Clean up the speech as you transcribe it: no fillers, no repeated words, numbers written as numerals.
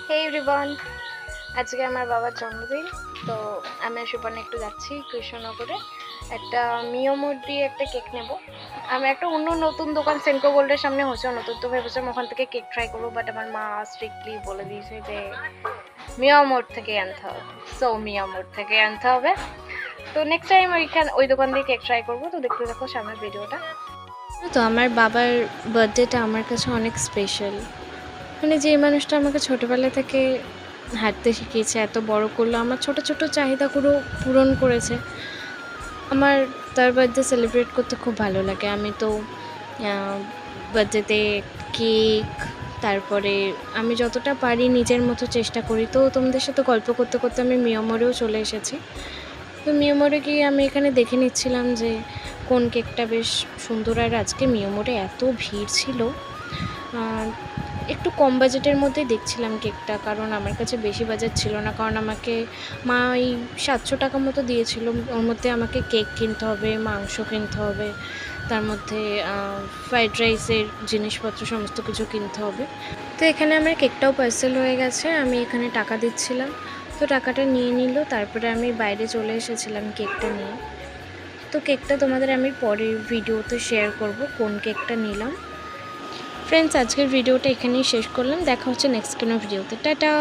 হে everyone, আজকে আমার বাবার জন্মদিন। তো আমি আর সুপর্ণা একটু যাচ্ছি কৃষ্ণনগরে। একটা মিও দিয়ে একটা কেক নেব। আমি একটা অন্য নতুন দোকান সেনকো গোল্ডের সামনে হচ্ছে নতুন, তো ভেবেছিলাম ওখান থেকে কেক ট্রাই করবো, বাট আমার মা স্ট্রিক্টলি বলে দিয়েছে যে মিও থেকে আনতে হবে। সো মিও থেকে আনতে হবে। তো নেক্সট টাইম ওই দোকান দিয়ে কেক ট্রাই করবো। তো দেখতে দেখো সামনের ভিডিওটা। তো আমার বাবার বার্থডেটা আমার কাছে অনেক স্পেশাল। মানে যে মানুষটা আমাকে ছোটোবেলা থেকে হাঁটতে শিখিয়েছে, এত বড় করলো, আমার ছোট ছোট চাহিদাগুলো পূরণ করেছে, আমার তার বার্থডে সেলিব্রেট করতে খুব ভালো লাগে। আমি তো বার্থডেতে কেক, তারপরে আমি যতটা পারি নিজের মতো চেষ্টা করি। তো তোমাদের সাথে গল্প করতে করতে আমি মিয়ামরেও চলে এসেছি। তো মিয়ামরে গিয়ে আমি এখানে দেখে নিচ্ছিলাম যে কোন কেকটা বেশ সুন্দর। আর আজকে মিয়ামরে এত ভিড় ছিল, একটু কম বাজেটের মধ্যেই দেখছিলাম কেকটা, কারণ আমার কাছে বেশি বাজেট ছিল না। কারণ আমাকে মা ওই 700 টাকা মতো দিয়েছিল। ওর মধ্যে আমাকে কেক কিনতে হবে, মাংস কিনতে হবে, তার মধ্যে ফ্রাইড রাইসের জিনিসপত্র সমস্ত কিছু কিনতে হবে। তো এখানে আমার কেকটাও পার্সেল হয়ে গেছে, আমি এখানে টাকা দিচ্ছিলাম। তো টাকাটা নিয়ে নিল, তারপরে আমি বাইরে চলে এসেছিলাম কেকটা নিয়ে। তো কেকটা তোমাদের আমি পরের ভিডিওতে শেয়ার করব কোন কেকটা নিলাম। ফ্রেন্ডস, আজকের ভিডিওটা এখানেই শেষ করলাম। দেখা হচ্ছে নেক্সট কোনো ভিডিওতে। টাটা।